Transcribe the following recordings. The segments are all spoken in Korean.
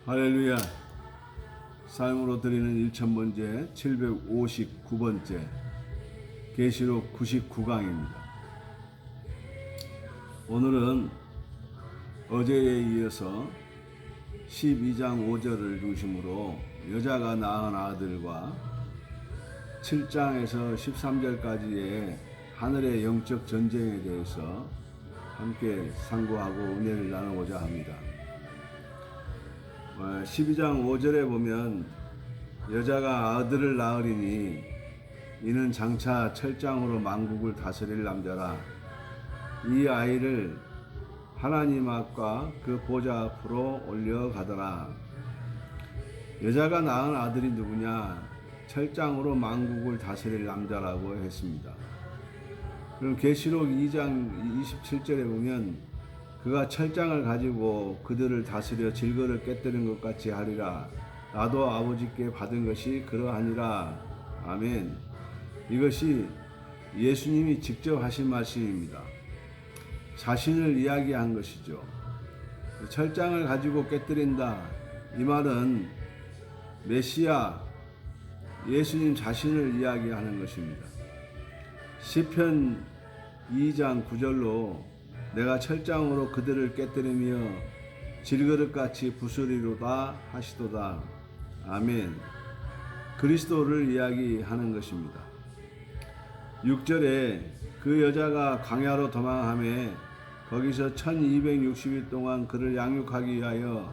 할렐루야. 삶으로 드리는 1000번째 759번째 계시록 99강입니다. 오늘은 어제에 이어서 12장 5절을 중심으로 여자가 낳은 아들과 7장에서 13절까지의 하늘의 영적 전쟁에 대해서 함께 상고하고 은혜를 나누고자 합니다. 12장 5절에 보면 여자가 아들을 낳으리니 이는 장차 철장으로 만국을 다스릴 남자라. 이 아이를 하나님 앞과 그 보좌 앞으로 올려가더라. 여자가 낳은 아들이 누구냐? 철장으로 만국을 다스릴 남자라고 했습니다. 그럼 계시록 2장 27절에 보면 그가 철장을 가지고 그들을 다스려 질거를 깨뜨린 것 같이 하리라. 나도 아버지께 받은 것이 그러하니라. 아멘. 이것이 예수님이 직접 하신 말씀입니다. 자신을 이야기한 것이죠. 철장을 가지고 깨뜨린다. 이 말은 메시아 예수님 자신을 이야기하는 것입니다. 시편 2장 9절로 내가 철장으로 그들을 깨뜨리며 질그릇같이 부수리로다 하시도다. 아멘. 그리스도를 이야기하는 것입니다. 6절에 그 여자가 광야로 도망하며 거기서 1260일 동안 그를 양육하기 위하여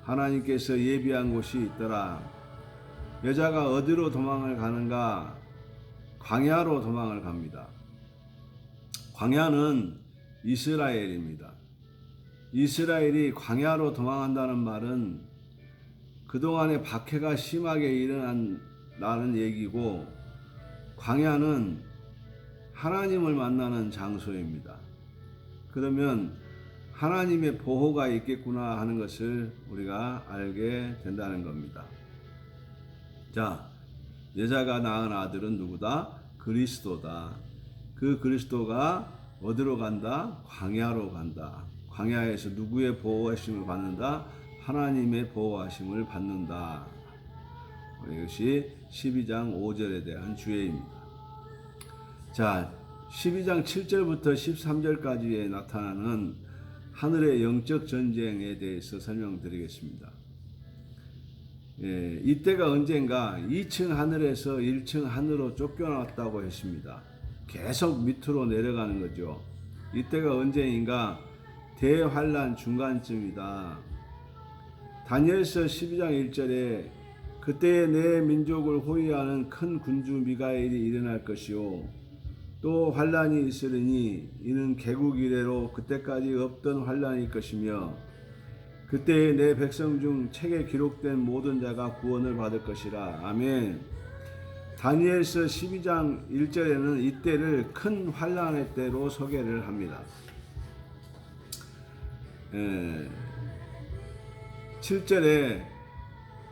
하나님께서 예비한 곳이 있더라. 여자가 어디로 도망을 가는가? 광야로 도망을 갑니다. 광야는 이스라엘입니다. 이스라엘이 광야로 도망한다는 말은 그동안에 박해가 심하게 일어난다는 얘기고, 광야는 하나님을 만나는 장소입니다. 그러면 하나님의 보호가 있겠구나 하는 것을 우리가 알게 된다는 겁니다. 자, 여자가 낳은 아들은 누구다? 그리스도다. 그 그리스도가 어디로 간다? 광야로 간다. 광야에서 누구의 보호하심을 받는다? 하나님의 보호하심을 받는다. 이것이 12장 5절에 대한 주예입니다. 자, 12장 7절부터 13절까지에 나타나는 하늘의 영적 전쟁에 대해서 설명드리겠습니다. 이때가 언젠가 2층 하늘에서 1층 하늘로 쫓겨났다고 했습니다. 계속 밑으로 내려가는 거죠. 이때가 언제인가? 대환란 중간쯤이다. 다니엘서 12장 1절에 그때에 내 민족을 호위하는 큰 군주 미가엘이 일어날 것이요 또 환란이 있으리니 이는 개국 이래로 그때까지 없던 환란일 것이며 그때에 내 백성 중 책에 기록된 모든 자가 구원을 받을 것이라. 아멘. 다니엘서 12장 1절에는 이때를 큰 환란의 때로 소개를 합니다. 7절에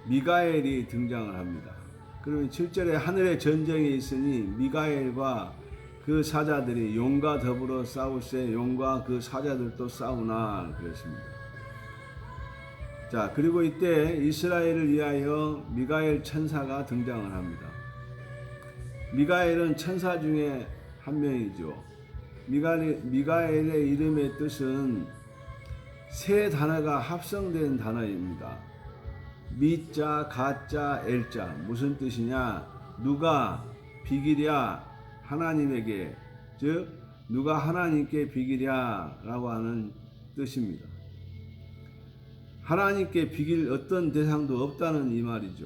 미가엘이 등장을 합니다. 그러면 7절에 하늘의 전쟁이 있으니 미가엘과 그 사자들이 용과 더불어 싸울세 용과 그 사자들도 싸우나 그랬습니다. 자, 그리고 이때 이스라엘을 위하여 미가엘 천사가 등장을 합니다. 미가엘은 천사 중에 한 명이죠. 미가엘의 이름의 뜻은 세 단어가 합성된 단어입니다. 미자, 가자, 엘자. 무슨 뜻이냐? 누가 비기랴 하나님에게, 즉 누가 하나님께 비기랴 라고 하는 뜻입니다. 하나님께 비길 어떤 대상도 없다는 이 말이죠.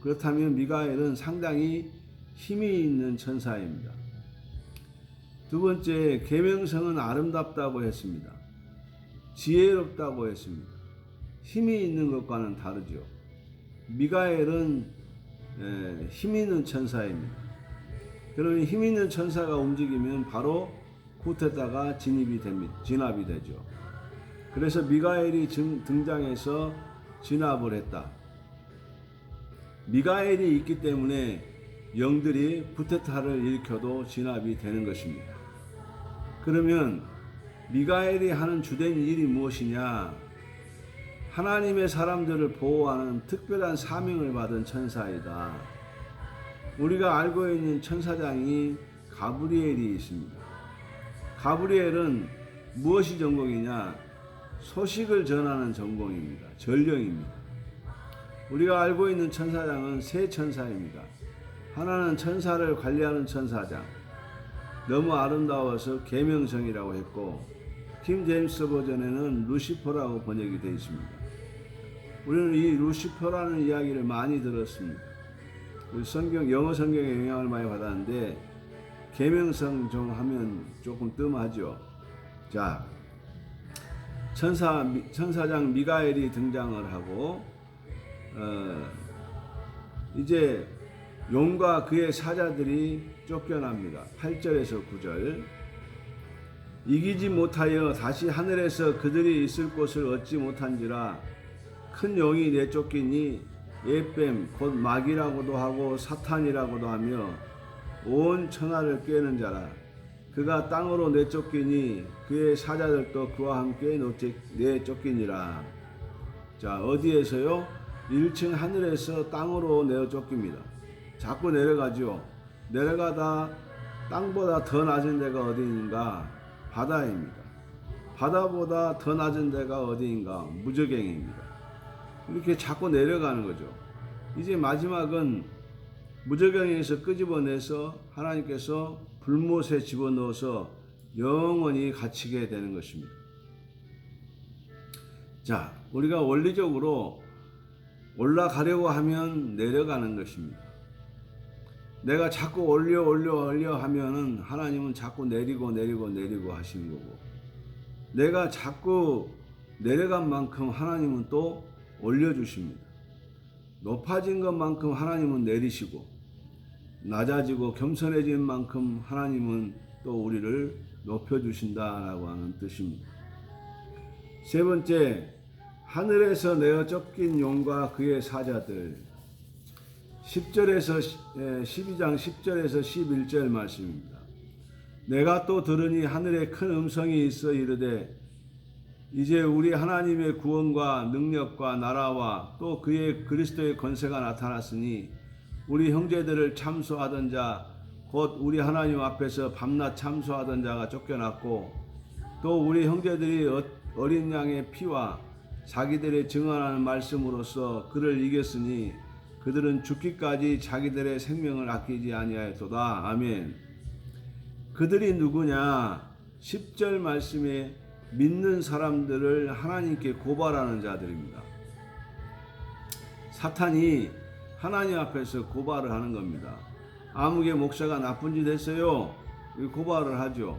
그렇다면 미가엘은 상당히 힘이 있는 천사입니다. 두 번째, 계명성은 아름답다고 했습니다. 지혜롭다고 했습니다. 힘이 있는 것과는 다르죠. 미가엘은 힘 있는 천사입니다. 그러면 힘 있는 천사가 움직이면 바로 쿠데타가 진압이 되죠. 그래서 미가엘이 등장해서 진압을 했다. 미가엘이 있기 때문에 영들이 쿠데타를 일으켜도 진압이 되는 것입니다. 그러면 미가엘이 하는 주된 일이 무엇이냐? 하나님의 사람들을 보호하는 특별한 사명을 받은 천사이다. 우리가 알고 있는 천사장이 가브리엘이 있습니다. 가브리엘은 무엇이 전공이냐? 소식을 전하는 전공입니다. 전령입니다. 우리가 알고 있는 천사장은 세 천사입니다. 하나는 천사를 관리하는 천사장, 너무 아름다워서 계명성이라고 했고, 킹 제임스 버전에는 루시퍼라고 번역이 되어 있습니다. 우리는 이 루시퍼라는 이야기를 많이 들었습니다. 영어 성경의 영향을 많이 받았는데 계명성 좀 하면 조금 뜸하죠. 자, 천사장 미가엘이 등장을 하고 이제 용과 그의 사자들이 쫓겨납니다. 8절에서 9절. 이기지 못하여 다시 하늘에서 그들이 있을 곳을 얻지 못한지라 큰 용이 내쫓기니 예뱀 곧 마귀라고도 하고 사탄이라고도 하며 온 천하를 꿰는 자라. 그가 땅으로 내쫓기니 그의 사자들도 그와 함께 내쫓기니라. 자, 어디에서요? 1층 하늘에서 땅으로 내쫓깁니다. 자꾸 내려가죠. 내려가다 땅보다 더 낮은 데가 어디인가? 바다입니다. 바다보다 더 낮은 데가 어디인가? 무저갱입니다. 이렇게 자꾸 내려가는 거죠. 이제 마지막은 무저갱에서 끄집어내서 하나님께서 불못에 집어넣어서 영원히 갇히게 되는 것입니다. 자, 우리가 원리적으로 올라가려고 하면 내려가는 것입니다. 내가 자꾸 올려 하면은 하나님은 자꾸 내리고 하시는 거고, 내가 자꾸 내려간 만큼 하나님은 또 올려주십니다. 높아진 것만큼 하나님은 내리시고, 낮아지고 겸손해진 만큼 하나님은 또 우리를 높여주신다라고 하는 뜻입니다. 세 번째, 하늘에서 내어 쫓긴 용과 그의 사자들. 12장 10절에서 11절 말씀입니다. 내가 또 들으니 하늘에 큰 음성이 있어 이르되 이제 우리 하나님의 구원과 능력과 나라와 또 그의 그리스도의 권세가 나타났으니 우리 형제들을 참소하던 자 곧 우리 하나님 앞에서 밤낮 참소하던 자가 쫓겨났고 또 우리 형제들이 어린 양의 피와 자기들의 증언하는 말씀으로써 그를 이겼으니 그들은 죽기까지 자기들의 생명을 아끼지 아니하였도다. 아멘. 그들이 누구냐? 10절 말씀에 믿는 사람들을 하나님께 고발하는 자들입니다. 사탄이 하나님 앞에서 고발을 하는 겁니다. 아무개 목사가 나쁜 짓 했어요. 고발을 하죠.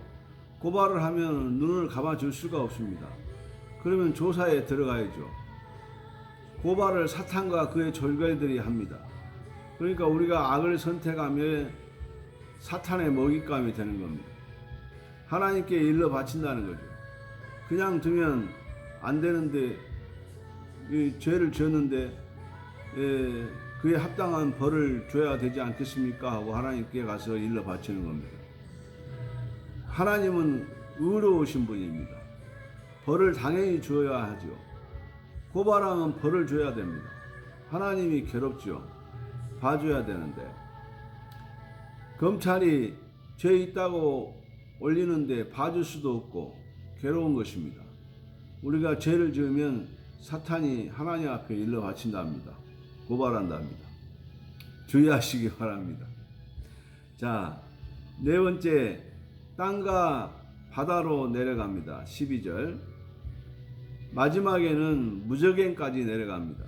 고발을 하면 눈을 감아줄 수가 없습니다. 그러면 조사에 들어가야죠. 고발을 사탄과 그의 졸개들이 합니다. 그러니까 우리가 악을 선택하면 사탄의 먹잇감이 되는 겁니다. 하나님께 일러 바친다는 거죠. 그냥 두면 안 되는데, 죄를 지었는데 그에 합당한 벌을 줘야 되지 않겠습니까? 하고 하나님께 가서 일러 바치는 겁니다. 하나님은 의로우신 분입니다. 벌을 당연히 줘야 하죠. 고발하면 벌을 줘야 됩니다. 하나님이 괴롭죠. 봐줘야 되는데, 검찰이 죄 있다고 올리는데 봐줄 수도 없고 괴로운 것입니다. 우리가 죄를 지으면 사탄이 하나님 앞에 일러 바친답니다. 고발한답니다. 주의하시기 바랍니다. 자, 네 번째, 땅과 바다로 내려갑니다. 12절. 마지막에는 무저갱까지 내려갑니다.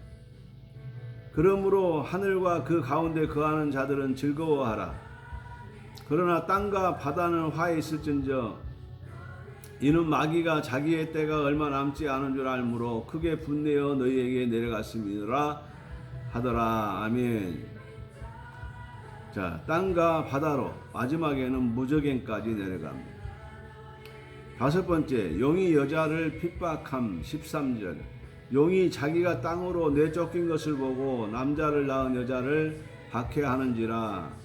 그러므로 하늘과 그 가운데 거하는 자들은 즐거워하라. 그러나 땅과 바다는 화해 있을진저 이는 마귀가 자기의 때가 얼마 남지 않은 줄 알므로 크게 분내어 너희에게 내려갔음이라 하더라. 아멘. 자, 땅과 바다로 마지막에는 무저갱까지 내려갑니다. 다섯 번째, 용이 여자를 핍박함. 13절. 용이 자기가 땅으로 내쫓긴 것을 보고 남자를 낳은 여자를 박해하는지라.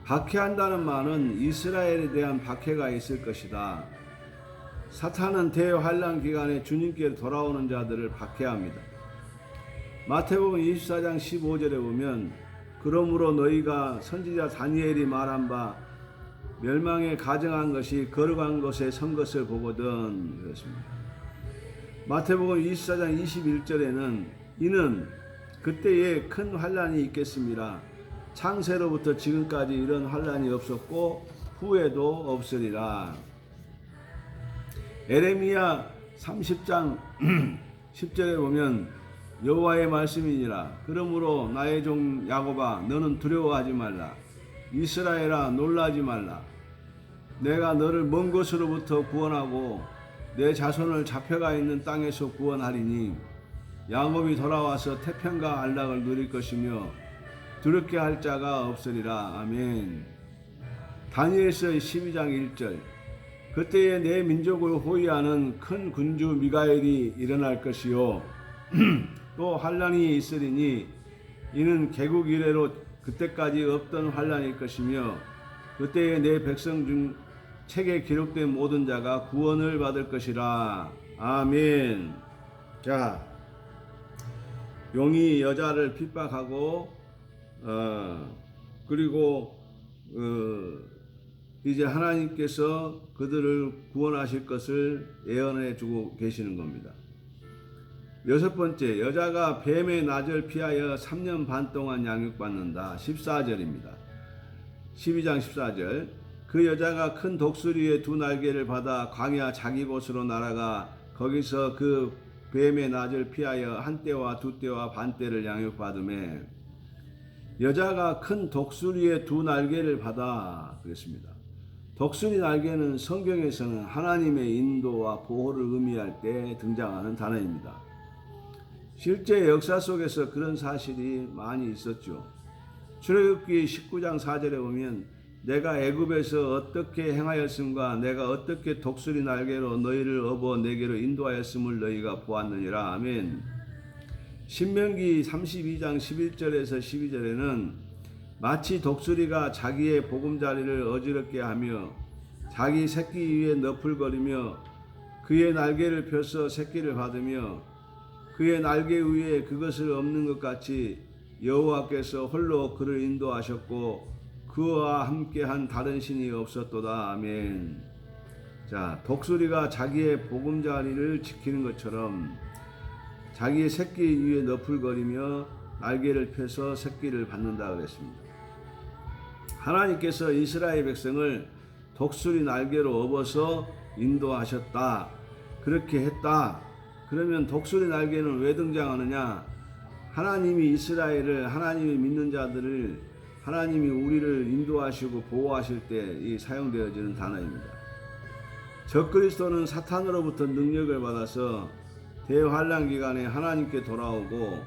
박해한다는 말은 이스라엘에 대한 박해가 있을 것이다. 사탄은 대환란 기간에 주님께 돌아오는 자들을 박해합니다. 마태복음 24장 15절에 보면 그러므로 너희가 선지자 다니엘이 말한 바 멸망에 가정한 것이 거룩한 곳에 선 것을 보거든 그렇습니다. 마태복음 24장 21절에는 이는 그때에 큰 환란이 있겠습니다. 창세로부터 지금까지 이런 환란이 없었고 후에도 없으리라. 에레미야 30장 10절에 보면 여호와의 말씀이니라. 그러므로 나의 종 야곱아 너는 두려워하지 말라. 이스라엘아 놀라지 말라. 내가 너를 먼 곳으로부터 구원하고 내 자손을 잡혀가 있는 땅에서 구원하리니 야곱이 돌아와서 태평과 안락을 누릴 것이며 두렵게 할 자가 없으리라. 아멘. 다니엘서 12장 1절 그때에 내 민족을 호위하는 큰 군주 미가엘이 일어날 것이요 또 환란이 있으리니 이는 개국 이래로 그때까지 없던 환란일 것이며 그때에 내 백성 중 책에 기록된 모든 자가 구원을 받을 것이라. 아멘. 자, 용이 여자를 핍박하고 그리고 이제 하나님께서 그들을 구원하실 것을 예언해 주고 계시는 겁니다. 여섯 번째, 여자가 뱀의 낯을 피하여 3년 반 동안 양육받는다. 14절입니다. 12장 14절 그 여자가 큰 독수리의 두 날개를 받아 광야 자기 곳으로 날아가 거기서 그 뱀의 낯을 피하여 한 때와 두 때와 반 때를 양육받으매 여자가 큰 독수리의 두 날개를 받아 그랬습니다. 독수리 날개는 성경에서는 하나님의 인도와 보호를 의미할 때 등장하는 단어입니다. 실제 역사 속에서 그런 사실이 많이 있었죠. 출애굽기 19장 4절에 보면 내가 애굽에서 어떻게 행하였음과 내가 어떻게 독수리 날개로 너희를 업어 내게로 인도하였음을 너희가 보았느니라. 아멘. 신명기 32장 11절에서 12절에는 마치 독수리가 자기의 보금자리를 어지럽게 하며 자기 새끼 위에 너풀거리며 그의 날개를 펴서 새끼를 받으며 그의 날개 위에 그것을 엎는 것 같이 여호와께서 홀로 그를 인도하셨고 그와 함께한 다른 신이 없었도다. 아멘. 자, 독수리가 자기의 보금자리를 지키는 것처럼 자기의 새끼 위에 너풀거리며 날개를 펴서 새끼를 받는다 그랬습니다. 하나님께서 이스라엘 백성을 독수리 날개로 업어서 인도하셨다. 그렇게 했다. 그러면 독수리 날개는 왜 등장하느냐? 하나님이 이스라엘을, 하나님이 믿는 자들을, 하나님이 우리를 인도하시고 보호하실 때 이 사용되어지는 단어입니다. 적그리스도는 사탄으로부터 능력을 받아서 대환란 기간에 하나님께 돌아오고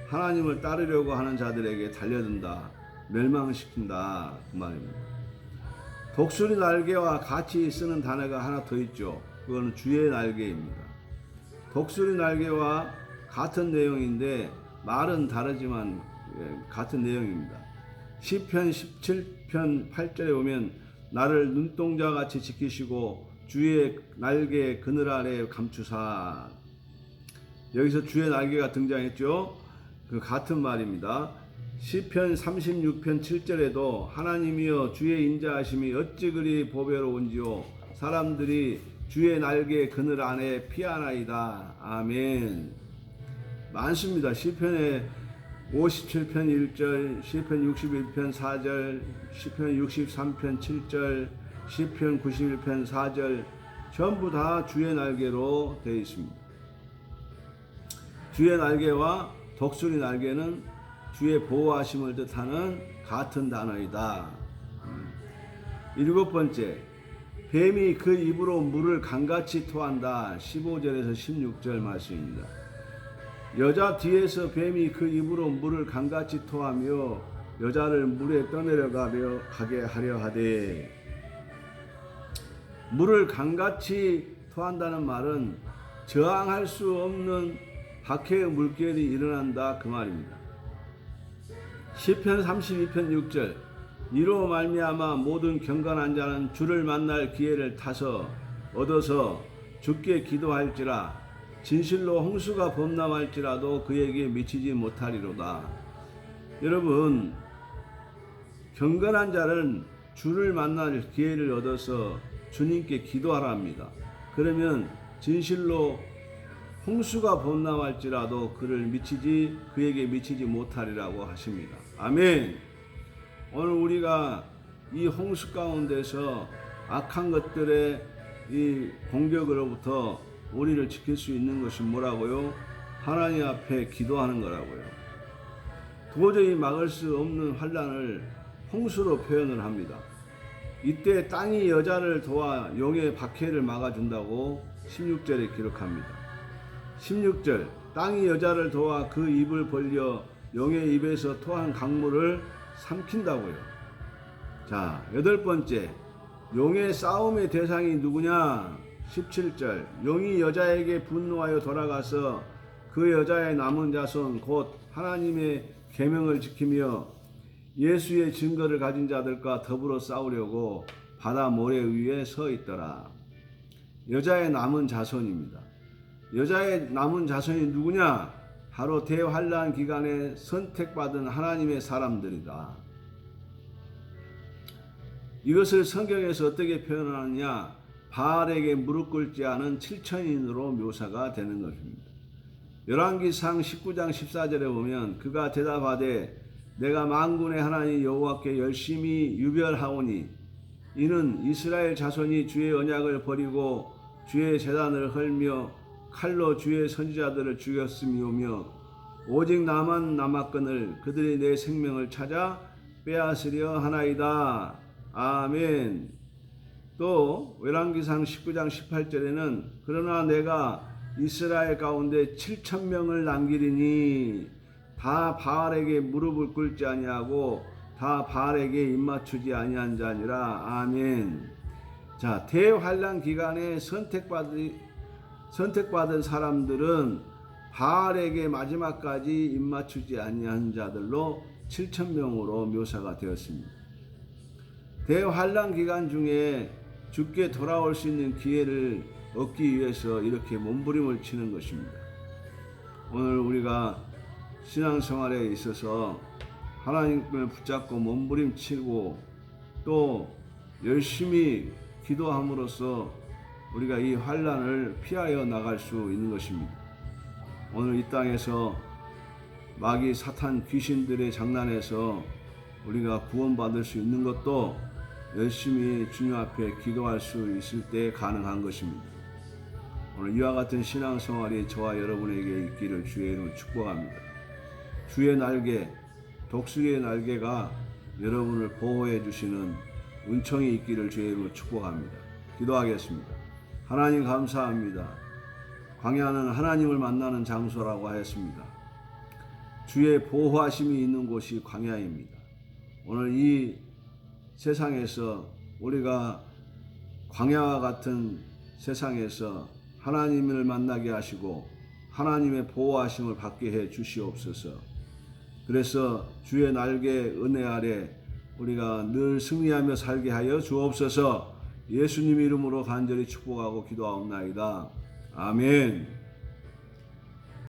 하나님을 따르려고 하는 자들에게 달려든다. 멸망시킨다. 그 말입니다. 독수리 날개와 같이 쓰는 단어가 하나 더 있죠. 그거는 주의 날개입니다. 독수리 날개와 같은 내용인데 말은 다르지만 같은 내용입니다. 시편 17편 8절에 보면 나를 눈동자같이 지키시고 주의 날개 그늘 아래 감추사. 여기서 주의 날개가 등장했죠. 그 같은 말입니다. 시편 36편 7절에도 하나님이여 주의 인자하심이 어찌 그리 보배로운지요 사람들이 주의 날개 그늘 안에 피하나이다. 아멘. 많습니다. 시편에 57편 1절, 시편 61편 4절, 시편 63편 7절, 시편 91편 4절 전부 다 주의 날개로 되어 있습니다. 주의 날개와 독수리 날개는 주의 보호하심을 뜻하는 같은 단어이다. 일곱 번째, 뱀이 그 입으로 물을 강같이 토한다. 15절에서 16절 말씀입니다. 여자 뒤에서 뱀이 그 입으로 물을 강같이 토하며 여자를 물에 떠내려가며 가게 하려 하되. 물을 강같이 토한다는 말은 저항할 수 없는 박해의 물결이 일어난다 그 말입니다. 시편 32편 6절 이로 말미암아 모든 경건한 자는 주를 만날 기회를 얻어서 주께 기도할지라 진실로 홍수가 범람할지라도 그에게 미치지 못하리로다. 여러분, 경건한 자는 주를 만날 기회를 얻어서 주님께 기도하라 합니다. 그러면 진실로 홍수가 범람할지라도 그에게 미치지 못하리라고 하십니다. 아멘. 오늘 우리가 이 홍수 가운데서 악한 것들의 이 공격으로부터 우리를 지킬 수 있는 것이 뭐라고요? 하나님 앞에 기도하는 거라고요. 도저히 막을 수 없는 환난을 홍수로 표현을 합니다. 이때 땅이 여자를 도와 용의 박해를 막아준다고 16절에 기록합니다. 16절, 땅이 여자를 도와 그 입을 벌려 용의 입에서 토한 강물을 삼킨다고요. 자, 8번째, 용의 싸움의 대상이 누구냐? 17절, 용이 여자에게 분노하여 돌아가서 그 여자의 남은 자손 곧 하나님의 계명을 지키며 예수의 증거를 가진 자들과 더불어 싸우려고 바다 모래 위에 서 있더라. 여자의 남은 자손입니다. 여자의 남은 자손이 누구냐? 바로 대환란 기간에 선택받은 하나님의 사람들이다. 이것을 성경에서 어떻게 표현하느냐? 바알에게 무릎 꿇지 않은 7천인으로 묘사가 되는 것입니다. 열왕기상 19장 14절에 보면 그가 대답하되 내가 만군의 하나님 여호와께 열심히 유별하오니 이는 이스라엘 자손이 주의 언약을 버리고 주의 제단을 헐며 칼로 주의 선지자들을 죽였음이오며 오직 나만 남았거늘 그들이 내 생명을 찾아 빼앗으려 하나이다. 아멘. 또 열왕기상 19장 18절에는 그러나 내가 이스라엘 가운데 7,000명을 남기리니 다 바알에게 무릎을 꿇지 아니하고 다 바알에게 입맞추지 아니한 자니라. 아멘. 자, 대환란 기간에 선택받은 사람들은 바알에게 마지막까지 입맞추지 아니한 자들로 7,000명으로 묘사가 되었습니다. 대환란 기간 중에 주께 돌아올 수 있는 기회를 얻기 위해서 이렇게 몸부림을 치는 것입니다. 오늘 우리가 신앙생활에 있어서 하나님을 붙잡고 몸부림치고 또 열심히 기도함으로써 우리가 이 환난을 피하여 나갈 수 있는 것입니다. 오늘 이 땅에서 마귀 사탄 귀신들의 장난에서 우리가 구원받을 수 있는 것도 열심히 주님 앞에 기도할 수 있을 때 가능한 것입니다. 오늘 이와 같은 신앙생활이 저와 여러분에게 있기를 주의 이름으로 축복합니다. 주의 날개, 독수리의 날개가 여러분을 보호해 주시는 은총이 있기를 주의 이름으로 축복합니다. 기도하겠습니다. 하나님 감사합니다. 광야는 하나님을 만나는 장소라고 하였습니다. 주의 보호하심이 있는 곳이 광야입니다. 오늘 이 세상에서 우리가 광야와 같은 세상에서 하나님을 만나게 하시고 하나님의 보호하심을 받게 해 주시옵소서. 그래서 주의 날개 은혜 아래 우리가 늘 승리하며 살게 하여 주옵소서. 예수님 이름으로 간절히 축복하고 기도하옵나이다. 아멘.